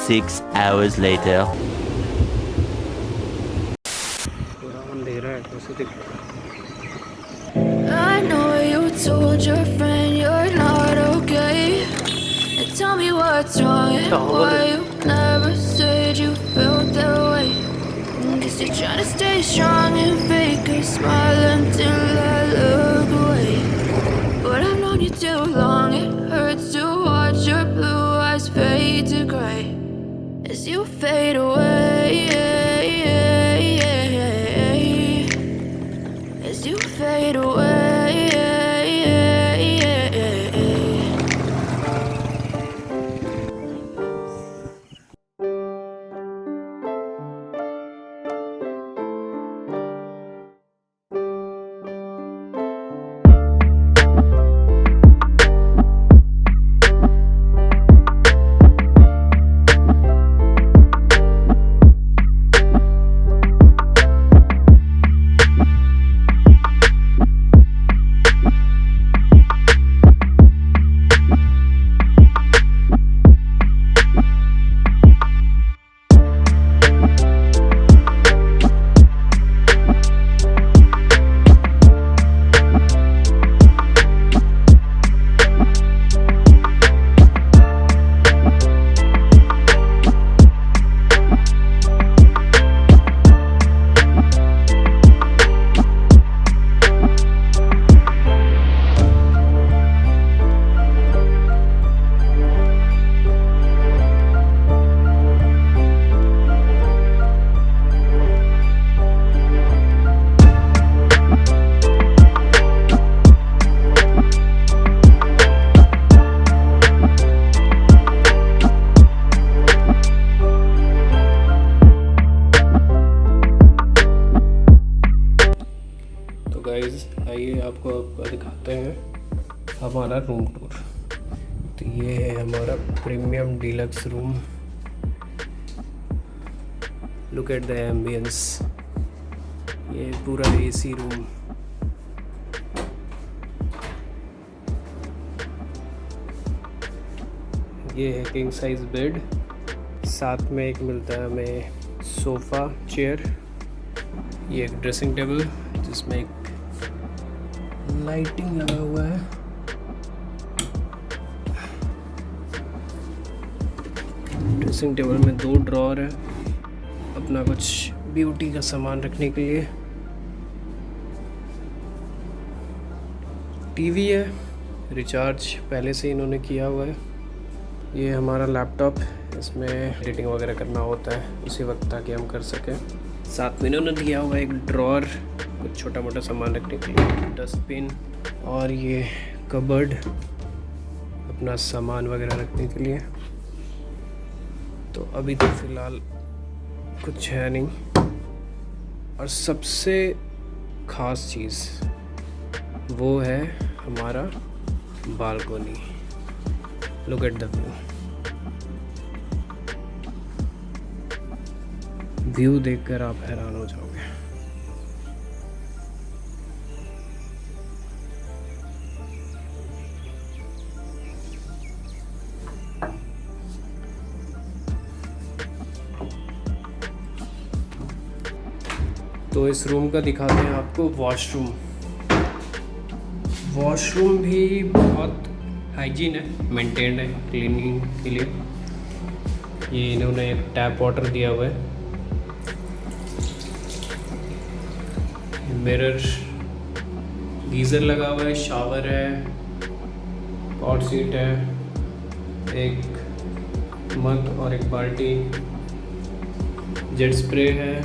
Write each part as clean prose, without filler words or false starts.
6 hours later. पूरा अंधेरा है, कैसे दिख रहा है? I know you told your friend you're not okay. And tell me what's wrong and why you never said you felt that way. Guess you're trying to stay strong and fake a smile until I look away. But I've known you too long, it hurts to watch your blue eyes fade to gray as you fade away. As you fade away. तो guys आइए आपको अब दिखाते हैं हमारा room tour. तो ये है हमारा premium deluxe room. Look at the ambience. ये पूरा एसी रूम। ये है किंग साइज बेड, साथ में एक मिलता है हमें सोफ़ा चेयर। ये एक ड्रेसिंग टेबल जिसमें एक लाइटिंग लगा हुआ है। ड्रेसिंग टेबल में 2 ड्रॉअर है अपना कुछ ब्यूटी का सामान रखने के लिए। टीवी है, रिचार्ज पहले से इन्होंने किया हुआ है। ये हमारा लैपटॉप, इसमें एडिटिंग वगैरह करना होता है उसी वक्त ताकि हम कर सकें। साथ में इन्होंने दिया हुआ एक ड्रॉअर कुछ छोटा मोटा सामान रखने के लिए, डस्टबिन, और ये कबर्ड अपना सामान वगैरह रखने के लिए। तो अभी तो फ़िलहाल कुछ है नहीं। और सबसे ख़ास चीज़ वो है हमारा balcony. Look at the view देखकर आप हैरान हो जाओगे। तो इस रूम का दिखाते हैं आपको वॉशरूम। वॉशरूम भी बहुत हाइजीन है, मेंटेन्ड है क्लीनिंग के लिए। ये इन्होंने एक टैप वाटर दिया हुआ है। मिरर, गीज़र लगा हुआ है, शावर है, हॉट सीट है, एक मग और एक बाल्टी, जेट स्प्रे है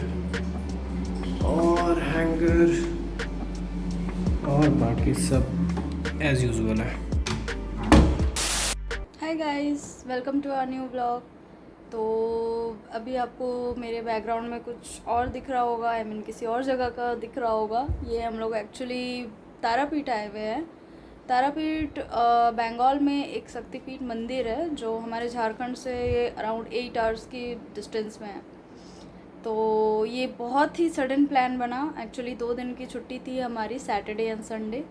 और हैंगर, और बाकी सब एज यूजुअल है। Hi guys, welcome to our new blog. तो अभी आपको मेरे बैकग्राउंड में कुछ और दिख रहा होगा, आई मीन किसी और जगह का दिख रहा होगा। ये हम लोग एक्चुअली तारापीठ आए हुए हैं। तारापीठ बंगाल में एक शक्तिपीठ मंदिर है जो हमारे झारखंड से अराउंड 8 आवर्स की डिस्टेंस में है। तो ये बहुत ही सडन प्लान बना। एक्चुअली 2 दिन की छुट्टी थी हमारी, सैटरडे एंड संडे।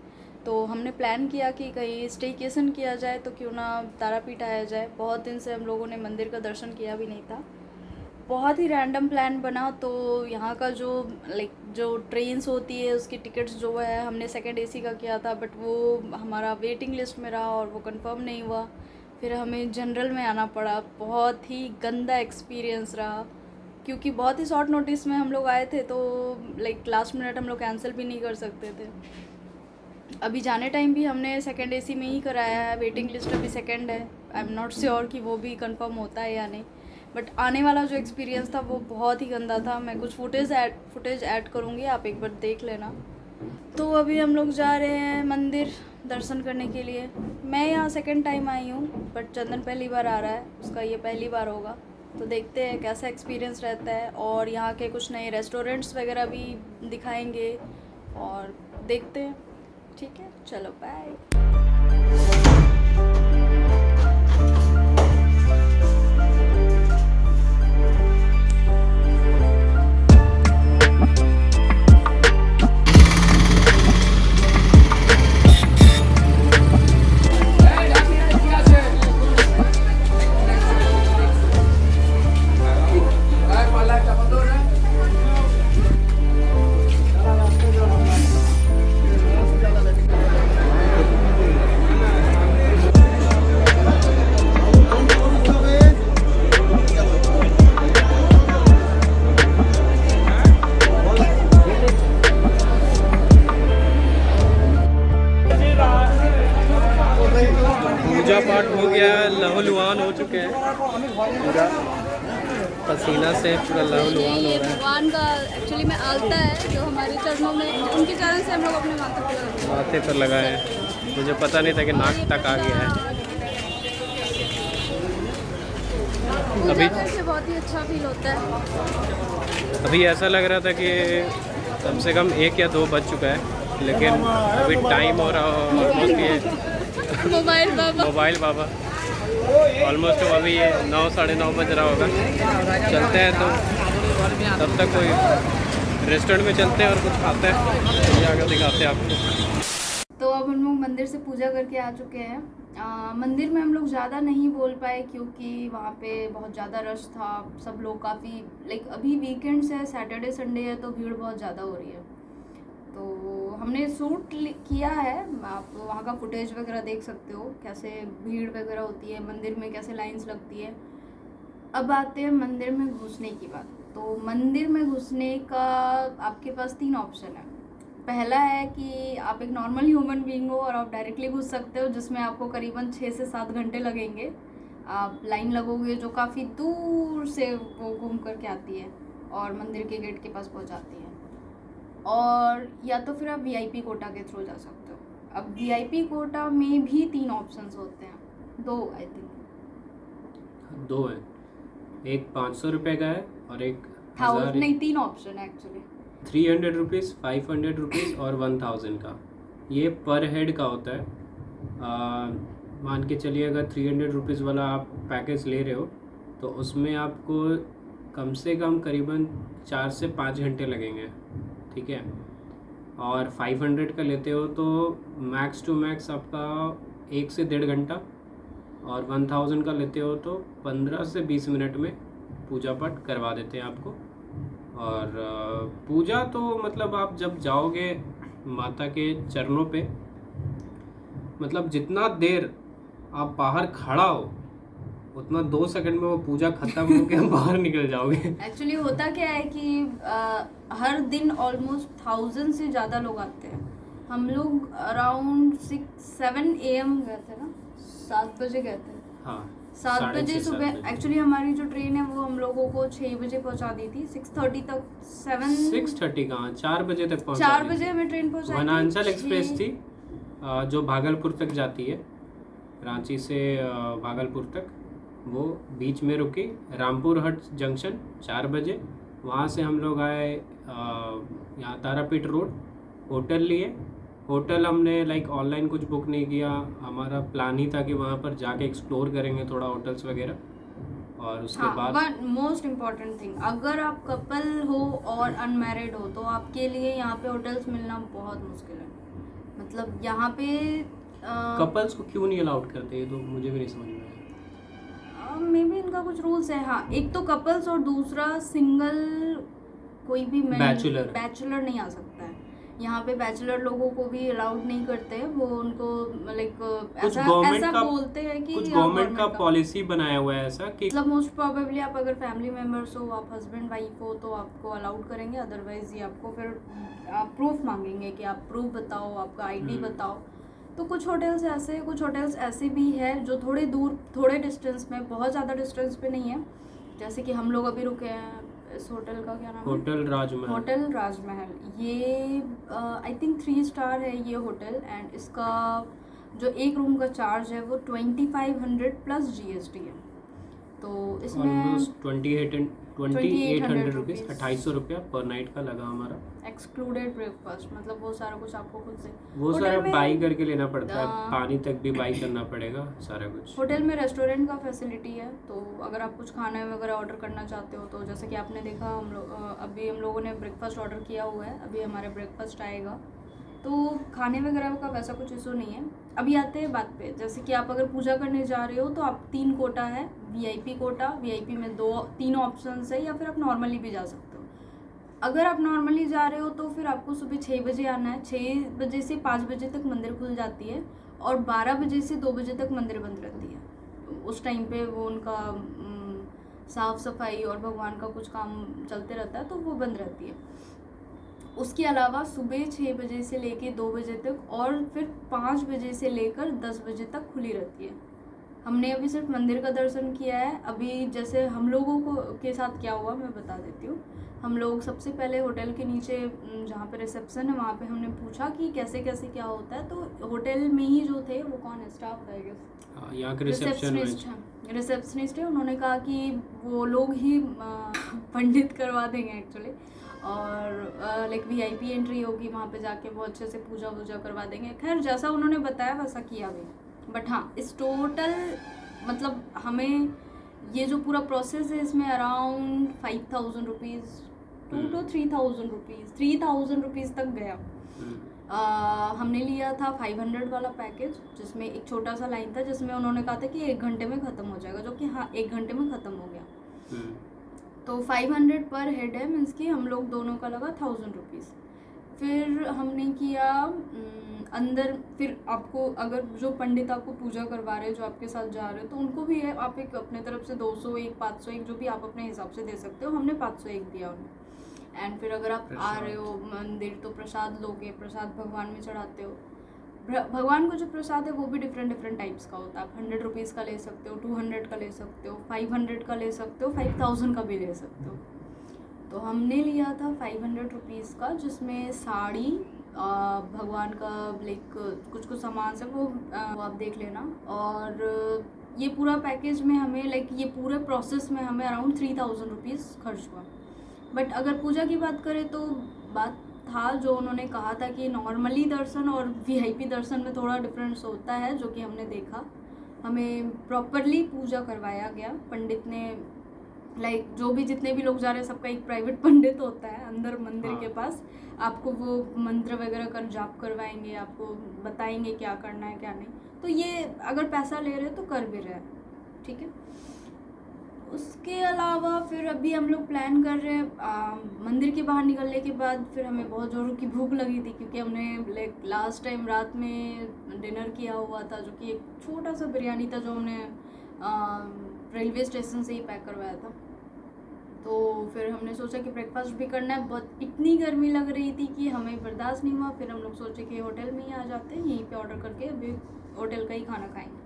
तो हमने प्लान किया कि कहीं स्टेकेशन किया जाए, तो क्यों ना तारापीठ आया जाए। बहुत दिन से हम लोगों ने मंदिर का दर्शन किया भी नहीं था। बहुत ही रैंडम प्लान बना। तो यहाँ का जो जो ट्रेन्स होती है उसकी टिकट्स जो है, हमने सेकंड एसी का किया था, बट वो हमारा वेटिंग लिस्ट में रहा और वो कंफर्म नहीं हुआ। फिर हमें जनरल में आना पड़ा। बहुत ही गंदा एक्सपीरियंस रहा, क्योंकि बहुत ही शॉर्ट नोटिस में हम लोग आए थे, तो लास्ट मिनट हम लोग कैंसिल भी नहीं कर सकते थे। अभी जाने टाइम भी हमने सेकंड एसी में ही कराया है। वेटिंग लिस्ट अभी सेकंड है। आई एम नॉट श्योर कि वो भी कंफर्म होता है या नहीं, बट आने वाला जो एक्सपीरियंस था वो बहुत ही गंदा था। मैं कुछ फुटेज ऐड करूँगी, आप एक बार देख लेना। तो अभी हम लोग जा रहे हैं मंदिर दर्शन करने के लिए। मैं यहाँ सेकंड टाइम आई हूँ, बट चंदन पहली बार आ रहा है, उसका ये पहली बार होगा। तो देखते हैं कैसा एक्सपीरियंस रहता है, और यहाँ के कुछ नए रेस्टोरेंट्स वगैरह भी दिखाएंगे और देखते हैं। ठीक है, चलो बाय। पूजा पाठ हो गया, लहूलुहान हो चुके हैं, पूरा पसीना से पूरा लहूलुहान हो ये रहा है। भगवान का एक्चुअली में आलता है जो हमारे चरणों में, उनके चरण से हम लोग अपने माथे पर लगाए हैं। मुझे पता नहीं था कि नाक तक आ गया है। अभी से बहुत ही अच्छा फील होता है। अभी ऐसा लग रहा था कि कम से कम 1 या 2 बज चुका है, लेकिन अभी टाइम हो रहा ऑलमोस्ट ये मोबाइल बाबा ऑलमोस्ट अभी ये 9 साढ़े 9 बज रहा होगा। चलते हैं, तो तब तक कोई रेस्टोरेंट में चलते हैं और कुछ खाते हैं, जाकर दिखाते हैं आपको। तो अब हम लोग मंदिर से पूजा करके आ चुके हैं। मंदिर में हम लोग ज़्यादा नहीं बोल पाए, क्योंकि वहाँ पे बहुत ज़्यादा रश था। सब लोग काफ़ी अभी वीकेंड्स है, सैटरडे संडे है, तो भीड़ बहुत ज़्यादा हो रही है। तो हमने शूट किया है, आप वहाँ का फुटेज वगैरह देख सकते हो, कैसे भीड़ वगैरह होती है मंदिर में, कैसे लाइंस लगती है। अब आते हैं मंदिर में घुसने की बात। तो मंदिर में घुसने का आपके पास 3 ऑप्शन है। पहला है कि आप एक नॉर्मल ह्यूमन बीइंग हो और आप डायरेक्टली घुस सकते हो, जिसमें आपको करीबन 6 से 7 घंटे लगेंगे। आप लाइन लगोगे जो काफ़ी दूर से वो घूम करके आती है और मंदिर के गेट के पास पहुंचाती है। और या तो फिर आप वीआईपी कोटा के थ्रू जा सकते हो। अब वीआईपी कोटा में भी 3 ऑप्शंस होते हैं, 2 आई थिंक 2 है, एक 500 रुपये का है और एक 1000 नहीं, 3 ऑप्शन है एक्चुअली। 300 रुपीज़, 500 रुपीज़ और 1000 का। ये पर हेड का होता है। मान के चलिए अगर 300 रुपीज़ वाला आप पैकेज ले रहे हो, तो उसमें आपको कम से कम करीबन 4 से 5 घंटे लगेंगे, ठीक है। और 500 का लेते हो तो मैक्स टू मैक्स आपका 1 से 1.5 घंटा, और 1000 का लेते हो तो 15 से 20 मिनट में पूजा पाठ करवा देते हैं आपको। और पूजा तो मतलब आप जब जाओगे माता के चरणों पे, मतलब जितना देर आप बाहर खड़ा हो उतना 2 सेकंड में वो पूजा खत्म होकर बाहर निकल जाओगे। एक्चुअली होता क्या है कि हर दिन ऑलमोस्ट 1000 से ज़्यादा लोग आते हैं। हम लोग अराउंड 6-7 AM गए थे ना, 7 बजे गए थे। हाँ, 7 बजे सुबह। एक्चुअली हमारी जो ट्रेन है वो हम लोगों को 6 बजे पहुंचा दी थी। 6:30 तक 6:30 कहाँ, 4 बजे तक पहुँचा। 4 बजे हमें ट्रेन पहुंचाई। वनांचल एक्सप्रेस थी जो भागलपुर तक जाती है, रांची से भागलपुर तक। वो बीच में रुकी रामपुर हट जंक्शन 4 बजे। वहाँ से हम लोग आए यहाँ तारापीठ रोड, होटल लिए। होटल हमने ऑनलाइन कुछ बुक नहीं किया, हमारा प्लान ही था कि वहाँ पर जाके एक्सप्लोर करेंगे थोड़ा होटल्स वगैरह। और उसके बाद मोस्ट इम्पॉर्टेंट थिंग, अगर आप कपल हो और अनमैरिड हो तो आपके लिए यहाँ पे होटल्स मिलना बहुत मुश्किल है। मतलब यहाँ पे कपल्स को क्यों नहीं अलाउड करते, ये तो मुझे भी नहीं समझ में आया। मे बी इनका कुछ रूल्स है। हाँ, एक तो कपल्स और दूसरा सिंगल कोई भी बैचलर नहीं आ सकता है यहाँ पे। बैचलर लोगों को भी अलाउड नहीं करते हैं, वो उनको लाइक ऐसा बोलते हैं कि कुछ गवर्नमेंट का पॉलिसी बनाया हुआ है ऐसा कि मतलब मोस्ट प्रोबेबली आप अगर फैमिली मेंबर्स हो, आप हस्बैंड वाइफ हो, तो आपको अलाउड करेंगे, अदरवाइज ये आपको फिर प्रूफ मांगेंगे कि आप प्रूफ बताओ, आपका आईडी बताओ। तो कुछ होटल्स ऐसे भी है जो थोड़े दूर, थोड़े डिस्टेंस में, बहुत ज़्यादा डिस्टेंस पे नहीं है। जैसे कि हम लोग अभी रुके हैं इस होटल का, क्या नाम है? होटल राजमहल। ये आई थिंक 3 स्टार है ये होटल। एंड इसका जो एक रूम का चार्ज है वो 2500 प्लस GST है। तो इसमें 2800 रुपीज़, 2800 रुपया पर नाइट का लगा हमारा, एक्सक्लूडेड ब्रेकफास्ट। मतलब वो सारा कुछ आपको खुद से, वो सारा बाई करके लेना पड़ता है, पानी तक भी बाई करना पड़ेगा, सारा कुछ। होटल में रेस्टोरेंट का फैसिलिटी है, तो अगर आप कुछ खाना वगैरह ऑर्डर करना चाहते हो तो जैसे कि आपने देखा, अभी हम लोगों ने ब्रेकफास्ट ऑर्डर किया हुआ है, अभी हमारा ब्रेकफास्ट आएगा। तो खाने वगैरह का वैसा कुछ इशू नहीं है। अभी आते हैं बात पे, जैसे कि आप अगर पूजा करने जा रहे हो तो आप 3 कोटा है, VIP कोटा, VIP में 3 ऑप्शंस है, या फिर आप नॉर्मली भी जा सकते हो। अगर आप नॉर्मली जा रहे हो तो फिर आपको सुबह 6 बजे आना है। 6 बजे से 5 बजे तक मंदिर खुल जाती है, और 12 बजे से 2 बजे तक मंदिर बंद रहती है। उस टाइम पे वो उनका साफ़ सफाई और भगवान का कुछ काम चलते रहता है, तो वो बंद रहती है। उसके अलावा सुबह 6 बजे से लेके 2 बजे तक, और फिर 5 बजे से लेकर 10 बजे तक खुली रहती है। हमने अभी सिर्फ मंदिर का दर्शन किया है। अभी जैसे हम लोगों को के साथ क्या हुआ मैं बता देती हूँ। हम लोग सबसे पहले होटल के नीचे जहाँ पे रिसेप्शन है वहाँ पे हमने पूछा कि कैसे कैसे क्या होता है। तो होटल में ही जो थे, वो कौन है, स्टाफ है, यहाँ के रिसेप्शनिस्ट है। उन्होंने कहा कि वो लोग ही पंडित करवा देंगे एक्चुअली, और लाइक VIP एंट्री होगी, वहाँ पे जाके वो अच्छे से पूजा वूजा करवा देंगे। खैर जैसा उन्होंने बताया वैसा किया भी। बट हाँ, इस टोटल मतलब हमें ये जो पूरा प्रोसेस है, इसमें around 5000 rupees to 3000 rupees, 3000 rupees तक गया। हमने लिया था 500 वाला पैकेज, जिसमें एक छोटा सा लाइन था, जिसमें उन्होंने कहा था कि 1 घंटे में ख़त्म हो जाएगा, जो कि हाँ 1 घंटे में ख़त्म हो गया। तो 500 पर हेड है, मीन्स कि हम लोग दोनों का लगा 1000 रुपीज़। फिर हमने किया अंदर। फिर आपको अगर जो पंडित आपको पूजा करवा रहे हैं, जो आपके साथ जा रहे हो, तो उनको भी है, आप एक अपने तरफ से 201, 501 जो भी आप अपने हिसाब से दे सकते हो। हमने 501 दिया उन्हें। एंड फिर अगर आप आ रहे हो मंदिर तो प्रसाद लोगे, प्रसाद भगवान में चढ़ाते हो। भगवान को जो प्रसाद है वो भी डिफरेंट टाइप्स का होता है। आप 100 रुपीज़ का ले सकते हो, 200 का ले सकते हो, 500 का ले सकते हो, 5000 का भी ले सकते हो। तो हमने लिया था 500 रुपीज़ का, जिसमें साड़ी, भगवान का लाइक कुछ सामान से वो आप देख लेना। और ये पूरा पैकेज में हमें लाइक ये पूरे प्रोसेस में हमें अराउंड 3000 रुपीज़ खर्च हुआ। बट अगर पूजा की बात करें तो बात था जो उन्होंने कहा था कि नॉर्मली दर्शन और VIP दर्शन में थोड़ा डिफरेंस होता है, जो कि हमने देखा। हमें प्रॉपरली पूजा करवाया गया। पंडित ने लाइक जो भी जितने भी लोग जा रहे हैं, सबका एक प्राइवेट पंडित होता है अंदर मंदिर के पास। आपको वो मंत्र वगैरह कर जाप करवाएंगे, आपको बताएंगे क्या करना है क्या नहीं। तो ये अगर पैसा ले रहे हो तो कर भी रहे हैं, ठीक है। उसके अलावा फिर अभी हम लोग प्लान कर रहे हैं मंदिर के बाहर निकलने के बाद। फिर हमें बहुत ज़ोरों की भूख लगी थी, क्योंकि हमने लाइक लास्ट टाइम रात में डिनर किया हुआ था, जो कि एक छोटा सा बिरयानी था, जो हमने रेलवे स्टेशन से ही पैक करवाया था। तो फिर हमने सोचा कि ब्रेकफास्ट भी करना है, बहुत इतनी गर्मी लग रही थी कि हमें बर्दाश्त नहीं हुआ। फिर हम लोग सोचे कि होटल में ही आ जाते हैं, यहीं पे ऑर्डर करके अभी होटल का ही खाना खाएंगे।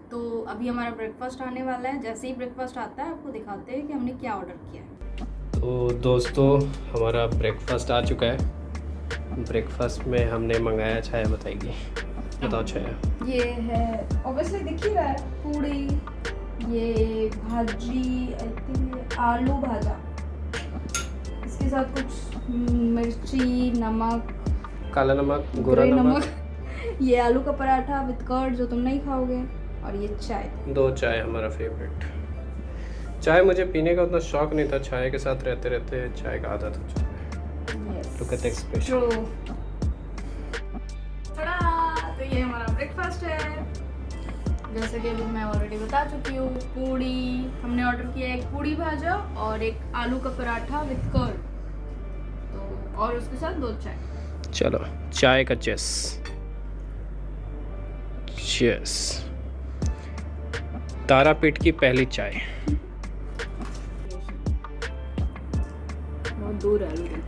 तो अभी हमारा ब्रेकफास्ट आने वाला है। जैसे ही ब्रेकफास्ट आता है आपको दिखाते हैं कि हमने क्या ऑर्डर किया है। तो दोस्तों, हमारा ब्रेकफास्ट आ चुका है। ब्रेकफास्ट में हमने मंगाया, छाया बताएगी, बताओ छाया। ये है ऑब्वियसली दिख ही रहा है, पूड़ी, ये भाजी, आई थिंक आलू भाजा, इसके साथ कुछ मिर्ची, नमक, काला नमक, गोरा नमक, ये आलू का पराठा विद कर्ड जो तुम नहीं खाओगे, और ये चाय। 2 चाय हमारा फेवरेट। चाय मुझे पीने का उतना शौक नहीं था, चाय के साथ रहते रहते चाय का आदत हो चुका है। Yes. Look at the expression. थोड़ा तो ये हमारा ब्रेकफास्ट है। जैसे कि अभी मैं ऑलरेडी बता चुकी हूँ, पूड़ी हमने ऑर्डर किया है, एक पूड़ी भाजा और एक आलू का पराठा विद कर्ड, तो और उसके साथ 2 चाय। चलो चाय का चेस। चेस। तारापीठ की पहली चाय। बहुत दूर है।